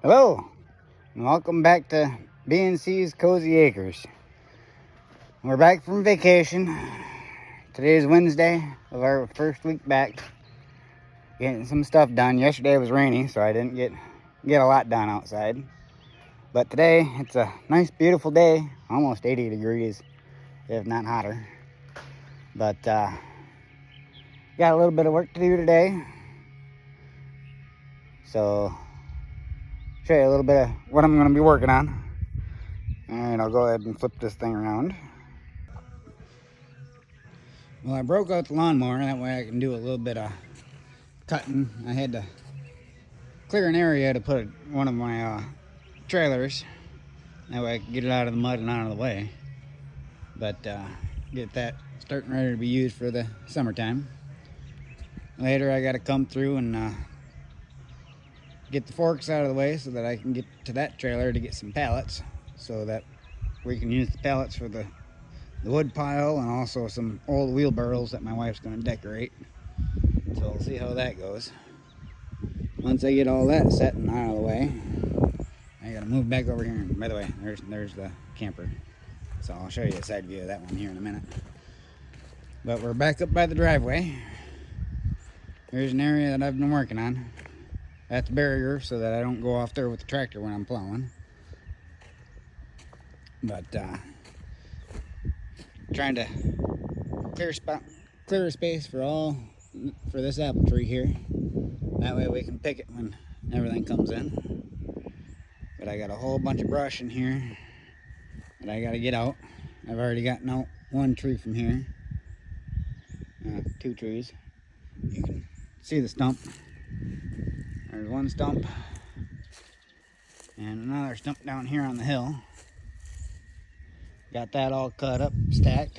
Hello, and welcome back to B&C's Cozy Acres. We're back from vacation. Today is Wednesday of our first week back. Getting some stuff done. Yesterday was rainy, so I didn't get a lot done outside. But today, it's a nice, beautiful day. Almost 80 degrees, if not hotter. But got a little bit of work to do today. So show you a little bit of what I'm going to be working on. And I'll go ahead and flip this thing around. Well, I broke out the lawnmower, that way I can do a little bit of cutting. I had to clear an area to put one of my trailers. That way I can get it out of the mud and out of the way. But get that starting ready to be used for the summertime. Later I got to come through and get the forks out of the way so that I can get to that trailer to get some pallets, so that we can use the pallets for the wood pile and also some old wheelbarrows that my wife's going to decorate. So we'll see how that goes. Once I get all that set and out of the way, I got to move back over here. And by the way, there's the camper. So I'll show you a side view of that one here in a minute. But we're back up by the driveway. Here's an area that I've been working on. That's barrier so that I don't go off there with the tractor when I'm plowing. But trying to clear a space for this apple tree here. That way we can pick it when everything comes in. But I got a whole bunch of brush in here that I got to get out. I've already gotten out one tree from here. Two trees. You can see the stump. There's one stump and another stump down here on the hill. Got that all cut up, stacked.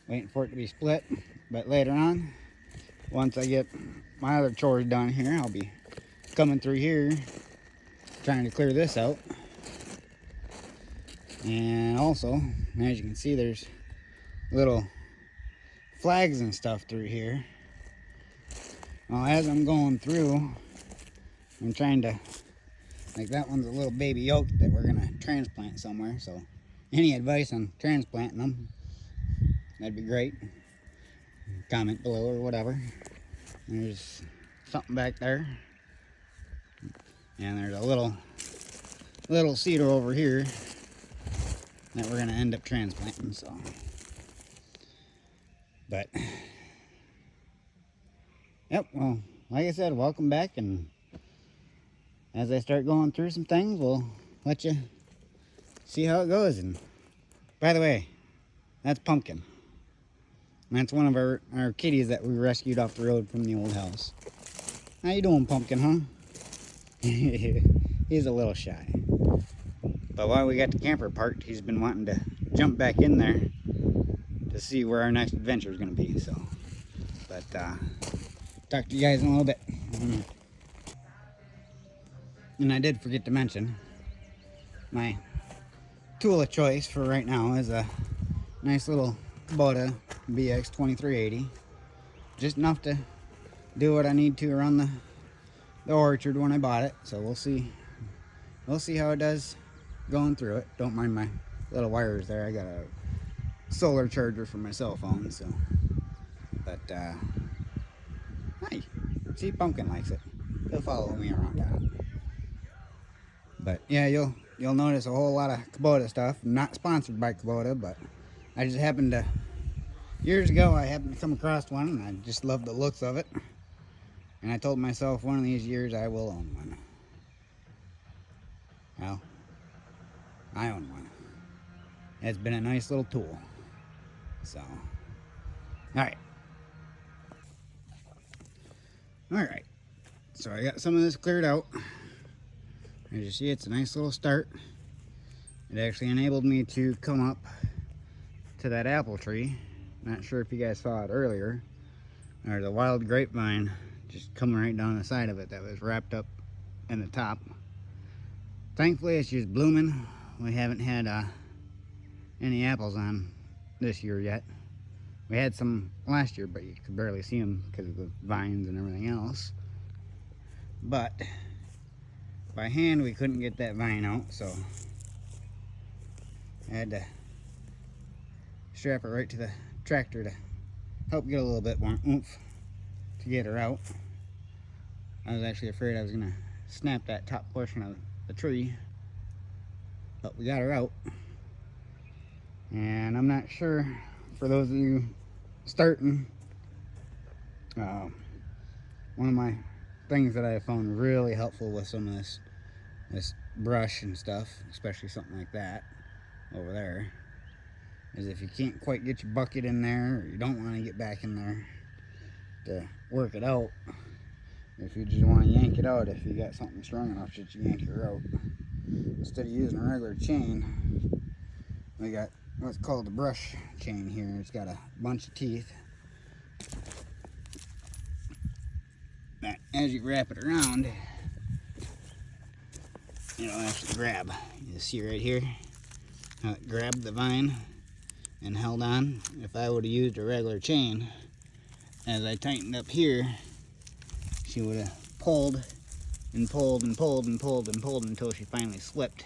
Waiting for it to be split. But later on, once I get my other chores done here, I'll be coming through here trying to clear this out. And also, as you can see, there's little flags and stuff through here. Well, as I'm going through, I'm trying to, like that one's a little baby oak that we're going to transplant somewhere. So any advice on transplanting them, that'd be great. Comment below or whatever. There's something back there. And there's a little cedar over here that we're going to end up transplanting. So, but yep, well, like I said, welcome back, and as I start going through some things, we'll let you see how it goes. And by the way, that's Pumpkin. That's one of our kitties that we rescued off the road from the old house. How you doing, Pumpkin, huh? He's a little shy. But while we got the camper parked, he's been wanting to jump back in there to see where our next adventure is going to be. So, but talk to you guys in a little bit. And I did forget to mention, my tool of choice for right now is a nice little Kubota BX 2380. Just enough to do what I need to around the orchard when I bought it. So we'll see how it does going through it. Don't mind my little wires there. I got a solar charger for my cell phone. So, but hi, see, Pumpkin likes it. He'll follow me around now. But yeah, you'll notice a whole lot of Kubota stuff. I'm not sponsored by Kubota, but I just happened to, years ago I happened to come across one and I just loved the looks of it. And I told myself one of these years I will own one. Well, I own one. It's been a nice little tool. So, alright. Alright. So I got some of this cleared out. As you see, it's a nice little start. It actually enabled me to come up to that apple tree. Not sure if you guys saw it earlier. There's a wild grapevine just coming right down the side of it that was wrapped up in the top. Thankfully, it's just blooming. We haven't had any apples on this year yet. We had some last year, but you could barely see them because of the vines and everything else. But by hand we couldn't get that vine out, so I had to strap it right to the tractor to help get a little bit more oomph to get her out. I was actually afraid I was gonna snap that top portion of the tree, but we got her out. And I'm not sure, for those of you starting, one of my things that I found really helpful with some of this brush and stuff, especially something like that over there, is if you can't quite get your bucket in there, or you don't want to get back in there to work it out, if you just want to yank it out, if you got something strong enough that you yank her out, instead of using a regular chain, we got what's called the brush chain here. It's got a bunch of teeth that, as you wrap it around, it'll actually grab. You see right here how it grabbed the vine and held on. If I would have used a regular chain, as I tightened up here, she would have pulled and pulled and pulled and pulled and pulled until she finally slipped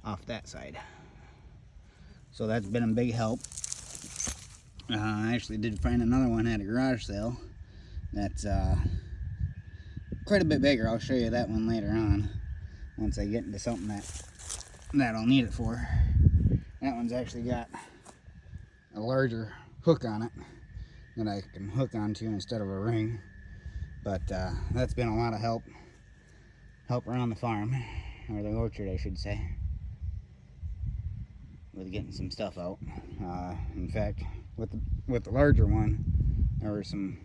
off that side. So that's been a big help. I actually did find another one at a garage sale that's quite a bit bigger. I'll show you that one later on once I get into something that I'll need it for. That one's actually got a larger hook on it that I can hook onto instead of a ring. But that's been a lot of help around the farm, or the orchard I should say, with getting some stuff out. In fact, with the larger one, there was a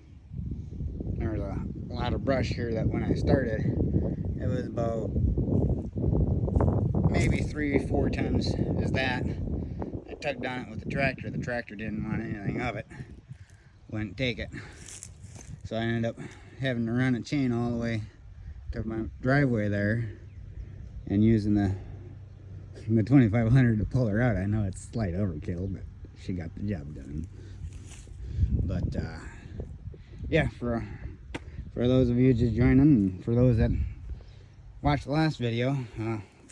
lot of brush here that when I started, it was about maybe 3 or 4 tons as that. I tugged on it with the tractor. The tractor didn't want anything of it, wouldn't take it. So I ended up having to run a chain all the way to my driveway there and using the 2500 to pull her out. I know it's slight overkill, but she got the job done. But yeah, for those of you just joining, and for those that watched the last video,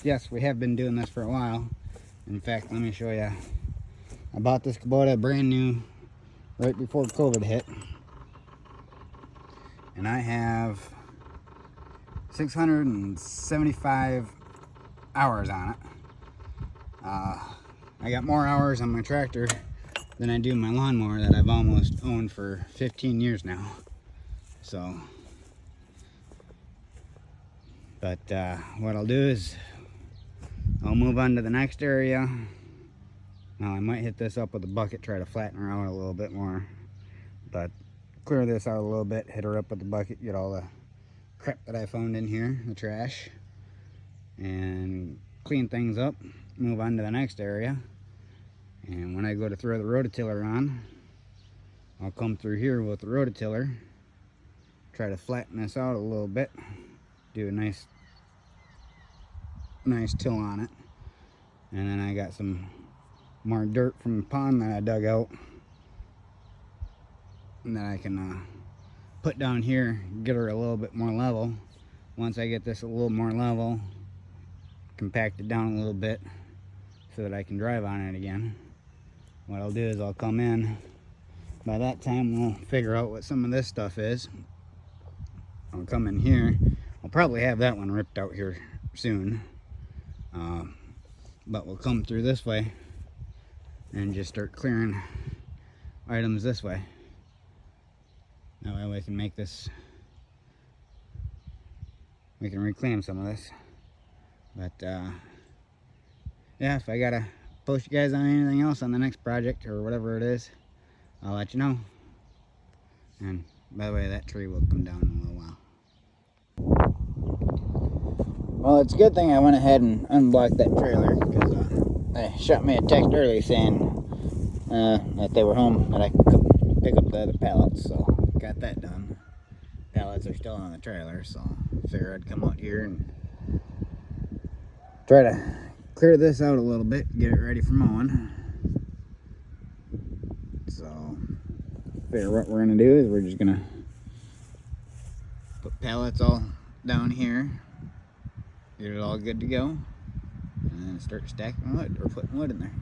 yes, we have been doing this for a while. In fact, let me show you. I bought this Kubota brand new right before COVID hit, and I have 675 hours on it. I got more hours on my tractor than I do my lawnmower that I've almost owned for 15 years now. So, but what I'll do is I'll move on to the next area. Now I might hit this up with a bucket, try to flatten her out a little bit more, but clear this out a little bit, hit her up with the bucket, get all the crap that I found in here, the trash, and clean things up, move on to the next area. And when I go to throw the rototiller on, I'll come through here with the rototiller, try to flatten this out a little bit, do a nice till on it. And then I got some more dirt from the pond that I dug out and that I can put down here, get her a little bit more level. Once I get this a little more level, compact it down a little bit so that I can drive on it again. What I'll do is I'll come in. By that time we'll figure out what some of this stuff is. I'll come in here. I'll probably have that one ripped out here soon. But we'll come through this way and just start clearing items this way. That way we can make this, we can reclaim some of this. But yeah, if I gotta post you guys on anything else on the next project or whatever it is, I'll let you know. And by the way, that tree will come down in a little while. Well, it's a good thing I went ahead and unblocked that trailer, because they shot me a text early saying that they were home, that I could pick up the other pallets, so got that done. Pallets are still on the trailer, so I figured I'd come out here and try to clear this out a little bit, get it ready for mowing. So, figure what we're gonna do is we're just gonna put pallets all down here, get it all good to go, and then start stacking wood or putting wood in there.